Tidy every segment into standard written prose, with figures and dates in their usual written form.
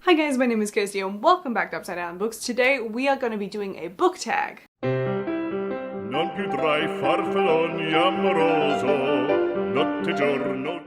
Hi guys, my name is Kirsty and welcome back to Upside Down Books. Today we are going to be doing a book tag. Non più tra i farfalloni amoroso, notte giorno di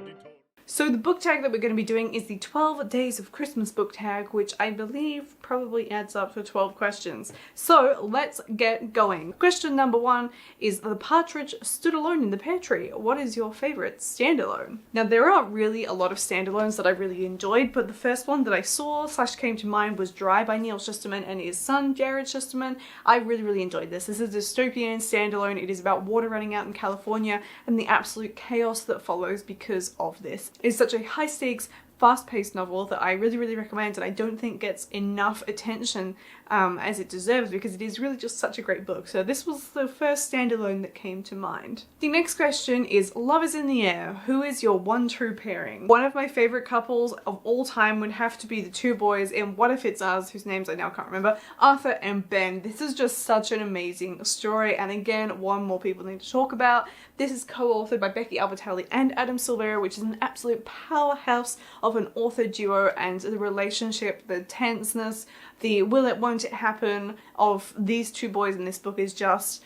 So the book tag that we're going to be doing is the 12 Days of Christmas book tag, which I believe probably adds up to 12 questions. So let's get going. Question number 1 is: the partridge stood alone in the pear tree. What is your favorite standalone? Now there aren't really a lot of standalones that I really enjoyed, but the first one that I saw / came to mind was Dry by Neal Shusterman and his son Jared Shusterman. I really enjoyed this. This is a dystopian standalone. It is about water running out in California and the absolute chaos that follows because of this. It's such a high stakes, fast-paced novel that I really recommend, and I don't think gets enough attention as it deserves, because it is really just such a great book. So this was the first standalone that came to mind. The next question is: Love is in the Air. Who is your one true pairing? One of my favorite couples of all time would have to be the two boys in What If It's Us, whose names I now can't remember, Arthur and Ben. This is just such an amazing story, and again, one more people need to talk about. This is co-authored by Becky Albertalli and Adam Silvera, which is an absolute powerhouse of an author duo, and the relationship, the tenseness, the will it won't it happen of these two boys in this book is just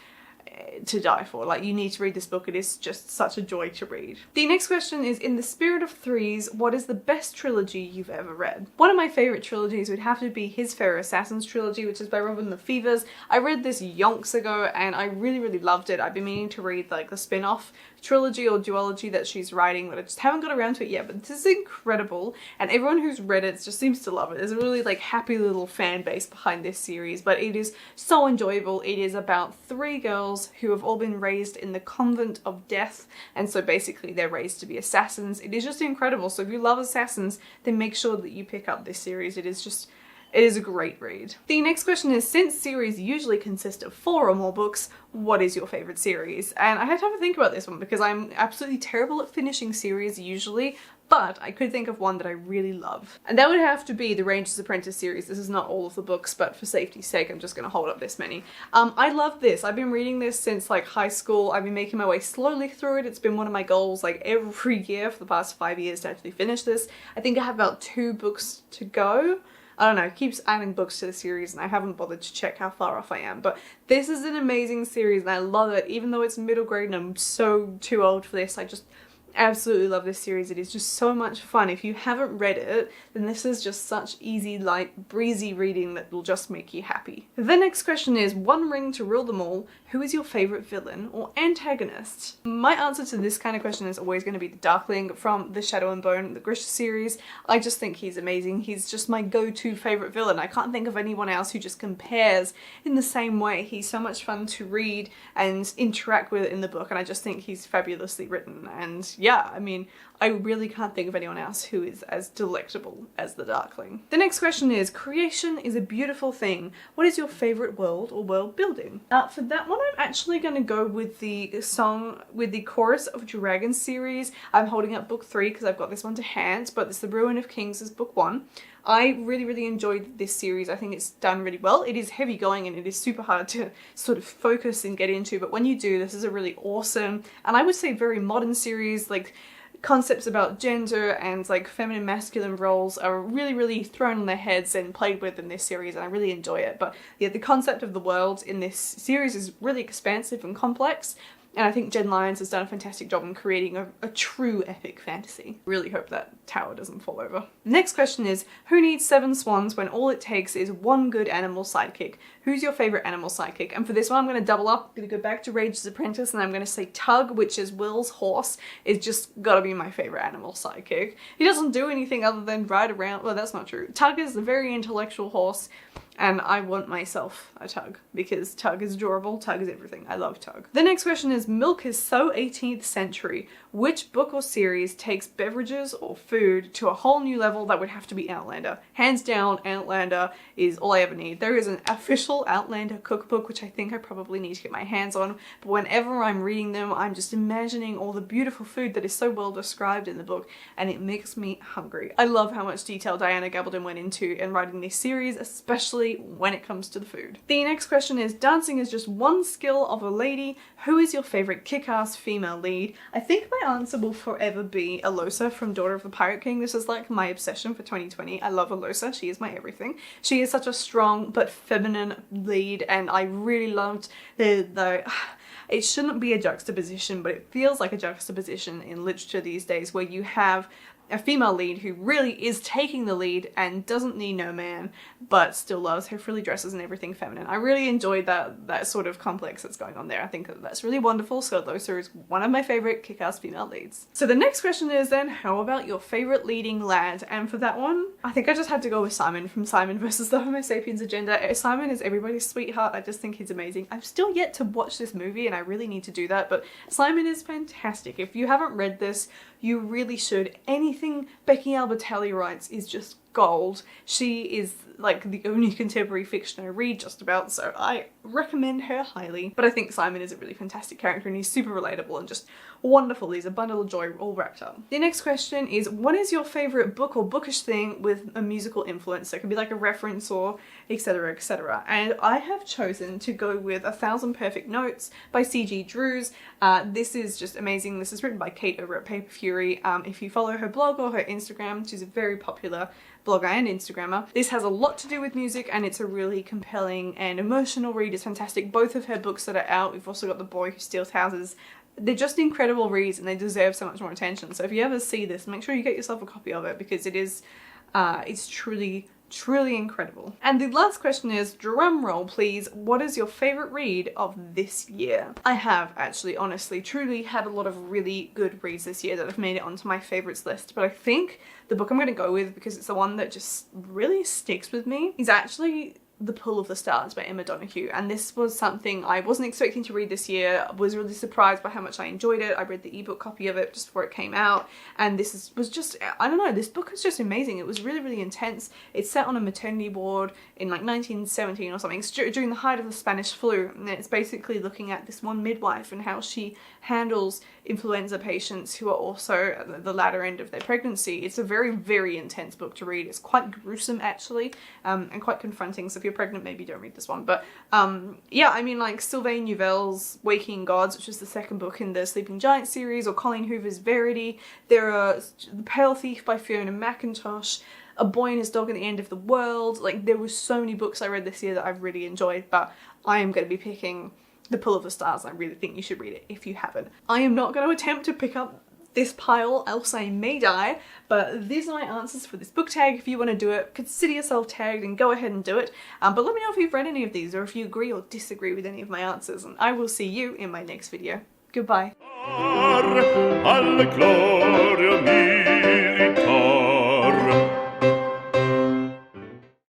to die for. Like, you need to read this book. It is just such a joy to read. The next question is: in the spirit of threes, what is the best trilogy you've ever read? One of my favorite trilogies would have to be His Fair Assassins trilogy, which is by Robin Lefevre. I read this yonks ago and I really loved it. I've been meaning to read like the spin-off trilogy or duology that she's writing, but I just haven't got around to it yet. But this is incredible, and everyone who's read it just seems to love it. There's a really like happy little fan base behind this series, but it is so enjoyable. It is about three girls who have all been raised in the convent of death, and so basically they're raised to be assassins. It is just incredible. So if you love assassins, then make sure that you pick up this series. It is a great read. The next question is: since series usually consist of 4 or more books, what is your favorite series? And I had to have a think about this one because I'm absolutely terrible at finishing series usually, but I could think of one that I really love. And that would have to be the Ranger's Apprentice series. This is not all of the books, but for safety's sake, I'm just going to hold up this many. I love this. I've been reading this since like high school. I've been making my way slowly through it. It's been one of my goals like every year for the past 5 years to actually finish this. I think I have about 2 books to go. I don't know, it keeps adding books to the series and I haven't bothered to check how far off I am, but this is an amazing series and I love it. Even though it's middle grade and I'm so too old for this, I just absolutely love this series. It is just so much fun. If you haven't read it, then this is just such easy, light, breezy reading that will just make you happy. The next question is: one ring to rule them all, who is your favorite villain or antagonist? My answer to this kind of question is always going to be the Darkling from the Shadow and Bone, the Grisha series. I just think he's amazing. He's just my go-to favorite villain. I can't think of anyone else who just compares in the same way. He's so much fun to read and interact with in the book, and I just think he's fabulously written. And yeah, I mean, I really can't think of anyone else who is as delectable as the Darkling. The next question is: creation is a beautiful thing. What is your favorite world or world building? For that one, I'm actually going to go with the song with the Chorus of Dragons series. I'm holding up book 3 because I've got this one to hand, but it's The Ruin of Kings is book 1. I really enjoyed this series. I think it's done really well. It is heavy going and it is super hard to sort of focus and get into, but when you do, this is a really awesome, and I would say very modern series. Like, concepts about gender and like feminine masculine roles are really thrown on their heads and played with in this series, and I really enjoy it. But yeah, the concept of the world in this series is really expansive and complex, and I think Jen Lyons has done a fantastic job in creating a true epic fantasy. Really hope that tower doesn't fall over. Next question is: who needs 7 swans when all it takes is one good animal sidekick? Who's your favorite animal sidekick? And for this one, I'm going to double up. I'm going to go back to Ranger's Apprentice and I'm going to say Tug, which is Will's horse, is just got to be my favorite animal sidekick. He doesn't do anything other than ride around. Well, that's not true. Tug is a very intellectual horse, and I want myself a Tug because Tug is adorable. Tug is everything. I love Tug. The next question is: milk is so 18th century. Which book or series takes beverages or food to a whole new level? That would have to be Outlander. Hands down, Outlander is all I ever need. There is an official Outlander cookbook, which I think I probably need to get my hands on, but whenever I'm reading them, I'm just imagining all the beautiful food that is so well described in the book, and it makes me hungry. I love how much detail Diana Gabaldon went into in writing this series, especially especially when it comes to the food. The next question is, dancing is just one skill of a lady. Who is your favorite kick-ass female lead? I think my answer will forever be Alosa from Daughter of the Pirate King. This is like my obsession for 2020. I love Alosa. She is my everything. She is such a strong but feminine lead, and I really loved the it shouldn't be a juxtaposition, but it feels like a juxtaposition in literature these days, where you have a female lead who really is taking the lead and doesn't need no man, but still loves her frilly dresses and everything feminine. I really enjoyed that sort of complex that's going on there. I think that's really wonderful. Scott Loser is one of my favorite kick-ass female leads. So the next question is then, how about your favorite leading lad? And for that one, I think I just had to go with Simon from Simon versus the Homo Sapiens Agenda. Simon is everybody's sweetheart. I just think he's amazing. I've still yet to watch this movie and I really need to do that, but Simon is fantastic. If you haven't read this, you really should. Anything Becky Albertalli writes is just gold. She is like the only contemporary fiction I read just about, so I recommend her highly. But I think Simon is a really fantastic character and he's super relatable and just wonderful. He's a bundle of joy all wrapped up. The next question is, what is your favorite book or bookish thing with a musical influence? So it could be like a reference or etc, etc. And I have chosen to go with 1,000 Perfect Notes by C.G. Drews. This is just amazing. This is written by Kate over at Paper Fury. If you follow her blog or her Instagram, she's a very popular blogger and Instagrammer. This has a lot to do with music and it's a really compelling and emotional read. It's fantastic. Both of her books that are out, we've also got The Boy Who Steals Houses. They're just incredible reads and they deserve so much more attention. So if you ever see this, make sure you get yourself a copy of it because it is, it's truly incredible. And the last question is, drum roll please, what is your favorite read of this year? I have actually, honestly, truly had a lot of really good reads this year that have made it onto my favorites list, but I think the book I'm going to go with, because it's the one that just really sticks with me, is actually The Pull of the Stars by Emma Donoghue. And this was something I wasn't expecting to read this year. I was really surprised by how much I enjoyed it. I read the ebook copy of it just before it came out, and was just, I don't know, this book was just amazing. It was really intense. It's set on a maternity ward in like 1917 or something, during the height of the Spanish flu, and it's basically looking at this one midwife and how she handles influenza patients who are also at the latter end of their pregnancy. It's a very intense book to read. It's quite gruesome actually, and quite confronting, so if you're pregnant maybe don't read this one. But yeah, I mean, like Sylvain Neuvel's Waking Gods, which is the second book in the Sleeping Giant series, or Colleen Hoover's Verity. There are The Pale Thief by Fiona McIntosh, A Boy and His Dog at the End of the World. Like, there were so many books I read this year that I've really enjoyed, but I am going to be picking The Pull of the Stars. I really think you should read it if you haven't. I am not going to attempt to pick up this pile, else I may die, but these are my answers for this book tag. If you want to do it, consider yourself tagged and go ahead and do it. But let me know if you've read any of these or if you agree or disagree with any of my answers, and I will see you in my next video. Goodbye. Alle gloria militar